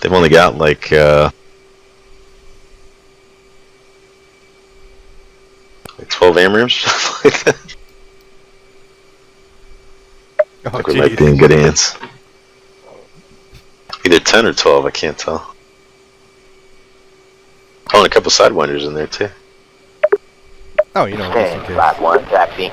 They've only got like 12 AMRAAMs, stuff like that. I think we might be in good hands. Either 10 or 12, I can't tell. Oh, and a couple Sidewinders in there too. Oh, you know, just in case. Flat 1, taxi.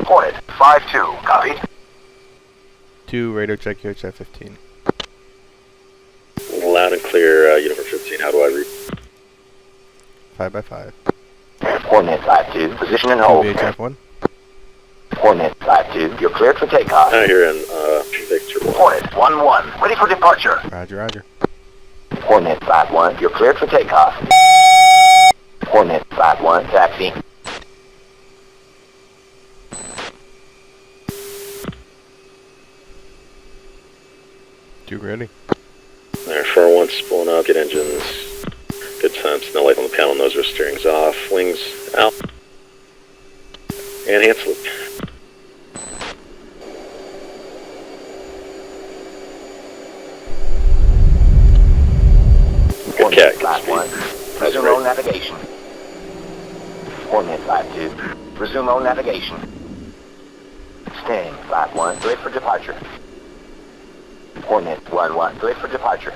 Hornet 5-2, copy. 2, radar check here, check 15. Loud and clear, Uniform 15, how do I read? 5x5. Hornet 5-2, position and hold. VHF 1. Hornet 5-2, you're cleared for takeoff. Out here in Victor 1. Hornet 1-1, ready for departure. Roger, roger. Hornet 5-1, you're cleared for takeoff. Hornet 5-1, taxi. Two ready. Alright, 4-1 pulling up, get engines. Good sense, no light on the panel, nose or steering's off. Wings out. And hand slip. Good cat, Flat good 1, speed. resume all navigation. Hornet 5-2, resume all navigation. Staying, Flat 1, ready for departure. Hornet 1-1, ready for departure.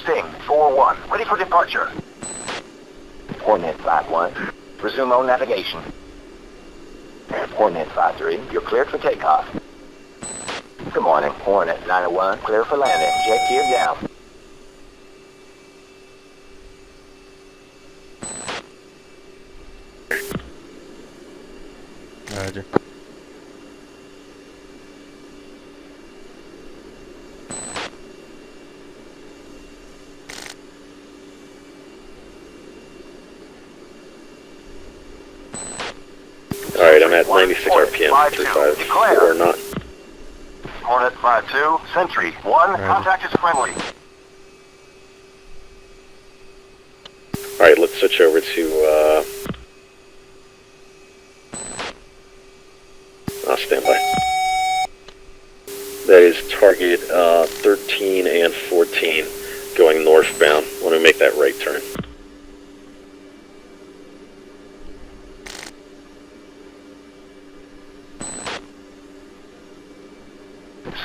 Sting 4-1, ready for departure. Hornet 5-1, resume all navigation. Hornet 5-3, you're cleared for takeoff. Good morning, Hornet 901, clear for landing. Jet gear down. Roger. Alright, I'm at 96 RPM, 35, or not. Hornet 5-2, Sentry 1, contact is friendly. Alright, let's switch over to, stand by. That is target 13 and 14 going northbound. Want to make that right turn.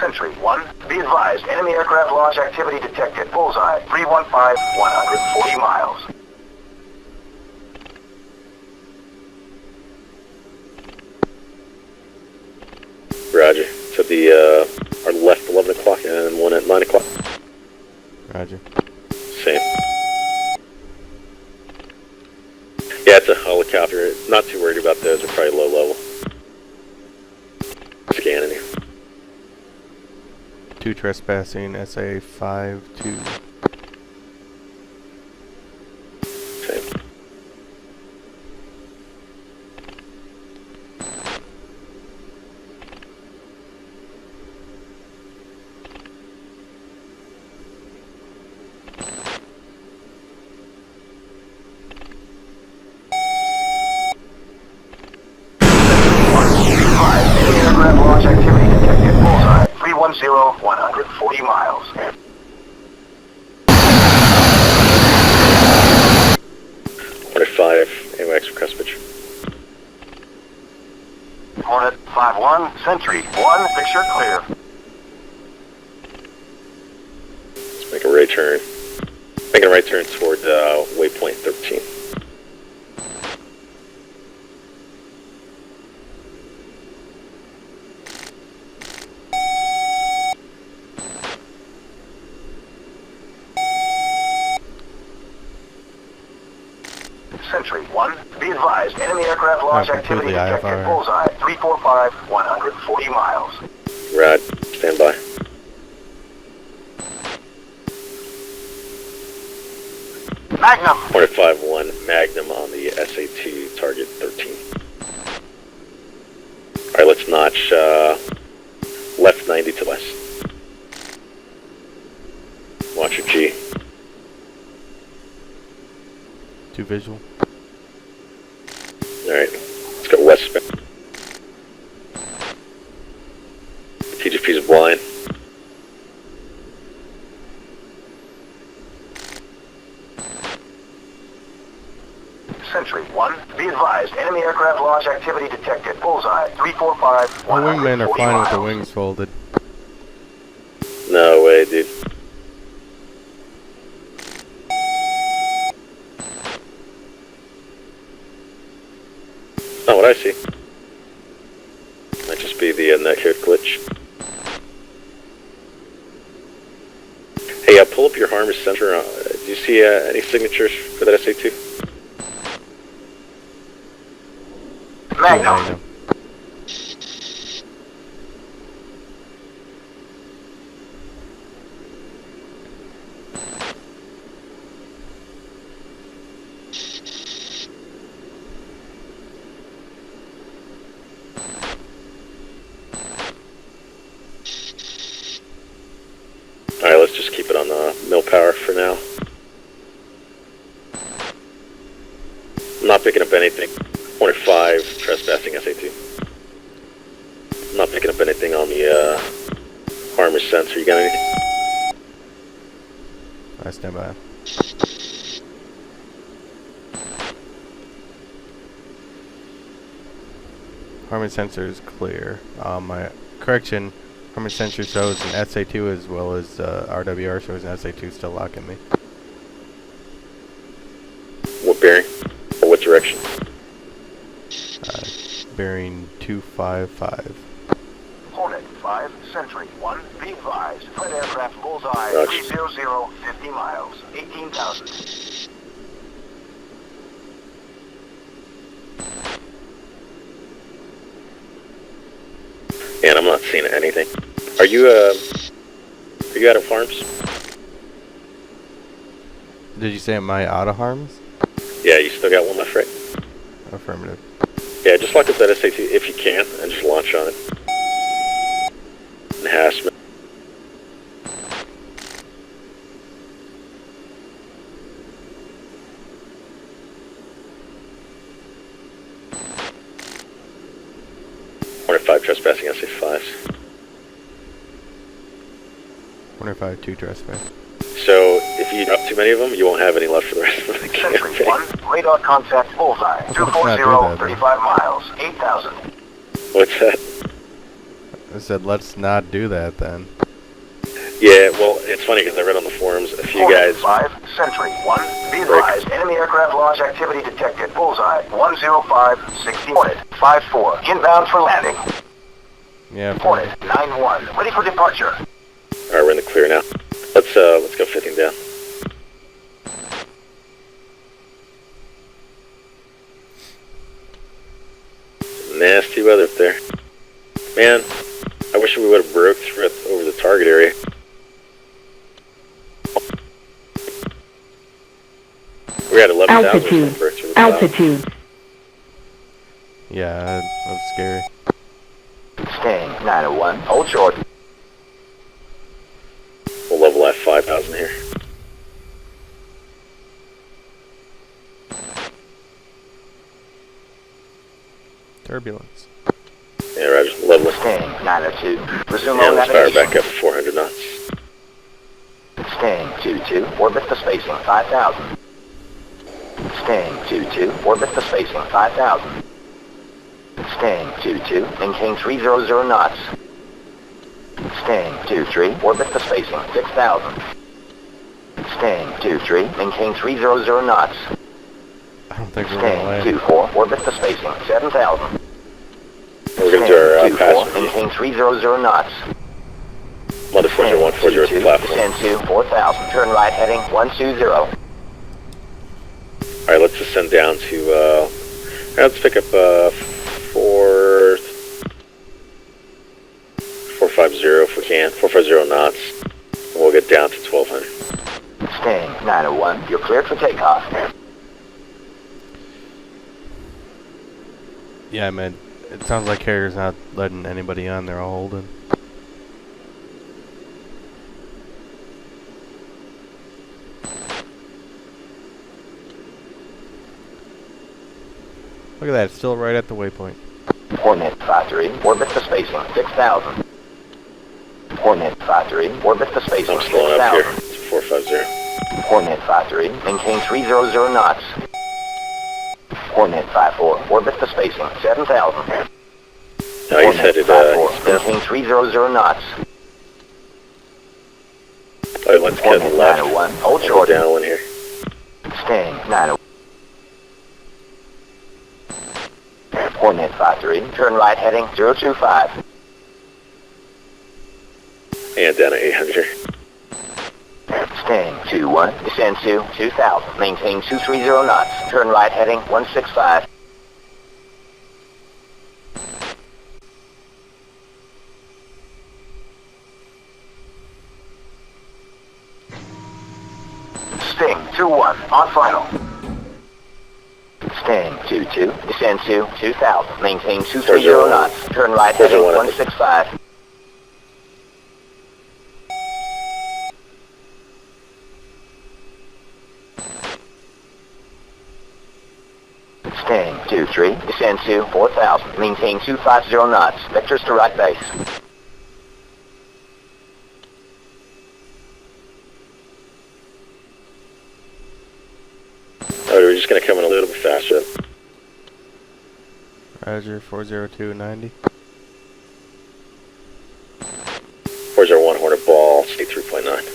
Sentry 1, be advised, enemy aircraft launch activity detected. Bullseye, 315, 140 miles. Roger. To the, our left 11 o'clock and one at 9 o'clock. Roger. Same. Yeah, it's a helicopter. Not too worried about those. They're probably low level. Scanning here. 2 trespassing, SA 5-2. Same. Aircraft launch activity detected. Bullseye, 310, 140 miles. Hornet 5, AWACS request pitch. Hornet 5-1, Sentry 1, picture clear. Let's make a right turn. Making a right turn toward waypoint 13. Sentry 1, be advised, enemy aircraft launch activity detected. IFR. Bullseye, 345, 140 miles. Rad, stand by. Magnum. Hornet 5-1, Magnum on the SA-2, target 13. Alright, let's next notch, left 90 to west. Watch your G. 2 visual. Alright, let's go westbound. TGP's blind. Sentry 1, be advised, enemy aircraft launch activity detected. Bullseye, 345, The wingmen are 140 flying with the miles. wings folded. No way, dude. Not what I see. Might just be the neck-haired glitch. Hey, pull up your Harmer Center. Do you see any signatures for that SA-2? Magnum. Alright, let's just keep it on mill power for now. I'm not picking up anything. Hornet 5, trespassing SA-2. I'm not picking up anything on the Harmer sensor. You got anything? I stand by. Harmon sensor is clear. My correction, Harmon sensor shows an SA2 as well as RWR shows an SA2 still locking me. What bearing? Or what direction? Bearing 255. Hornet 5, Sentry 1, be advised, flight aircraft bullseye, Roger. 300, 50 miles, 18,000. And I'm not seeing anything. Are you out of harms? Did you say am I out of harms? Yeah, you still got one left, right? Affirmative. Yeah, just lock up that SA-2 if you can, and just launch on it. Enhancement. Hornet 5 trespassing SA-5s. 105 2 trespass. So, if you drop too many of them, you won't have any left for the rest of the Sentry campaign. 1, radar contact bullseye, Let's not do that, 240, 35 miles, 8,000. What's that? I said let's not do that then. Yeah, well, it's funny because I read on the forums a few Hornet guys. 5, Sentry 1, be advised, enemy aircraft launch activity detected. Bullseye, 105, 60. Hornet 5-4, inbound for landing. Yeah. Hornet 9-1, ready for departure. Alright, we're in the clear now. Let's go 15 down. Nasty weather up there. Man, I wish we would have broke through it over the target area. We're at 11,000. Altitude. Yeah, that was scary. Staying 901, hold short. We'll level at 5,000 here. Turbulence. Yeah, Roger. Level it. Staying 902, resume Yeah, on let's fire navigation. back up to 400 knots. Staying 22, orbit the spacing 5,000. Staying 22, orbit the spacing 5,000. Staying 22, maintain 300 knots. Staying 23, orbit the spacing 6,000. Staying 23, maintain 300 knots. I don't think we're gonna Staying land. 24, orbit the spacing 7,000. We're going to do our pass. Maintain 300 knots. Mother 40140 to platform. Descend to 4,000, turn right heading 120. Alright, let's descend down to, let's pick up, 450 if we can. 450 knots. And we'll get down to 1,200. Staying 901, you're cleared for takeoff. Yeah, man. It sounds like carrier's not letting anybody on. They're all holding. Look at that, it's still right at the waypoint. Hornet 5-3, orbit the spacing 6,000. Hornet 5-3, orbit the spacing I'm slowing up here. 6,000. It's 450. Hornet 5-3, maintain 300 knots. Hornet 5-4, orbit the spacing 7,000. No, he's headed, Hornet 5-4, maintain 300 knots. Alright, let's cut the Hornet left. 901, hold Go short. down one here. Staying 901. Hornet 5-3, turn right heading 025. And down at 800. Staying 2-1, descend to 2,000, maintain 230 knots, turn right heading 165. Sting 2-1, on final. Staying 2-2, descend to 2,000, maintain 230 knots, turn right heading 165. Staying 2-3, descend to 4,000, maintain 250 knots, vectors to right base. Alright, we're just gonna come in a little bit faster. Roger, 40290. 401 Hornet ball, stay 3.9.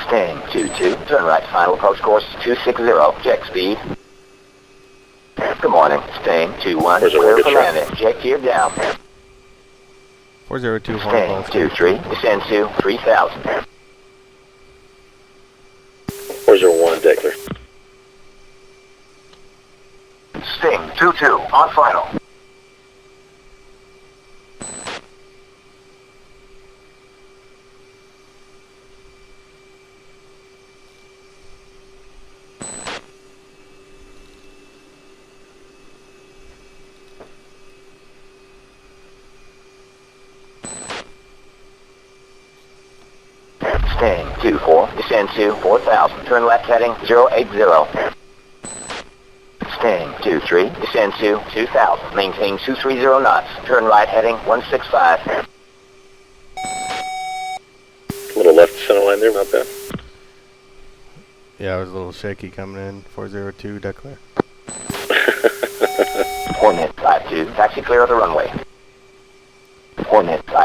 Staying 2-2, turn right, final approach course 260, check speed. Good morning, staying 2-1, Where's the clear rocket for truck? landing, check gear down. 402 Hornet Staying ball. 2-3, descend to 3,000. 401 Deckler. Sting 2-2, on final. Staying 2-4, descend to 4,000, turn left heading 080. Staying 2-3, descend to 2,000, maintain 230 knots, turn right heading 165. Little left center line there, not bad. Yeah, I was a little shaky coming in. 402 declare. Hornet 5-2, taxi clear of the runway. Hornet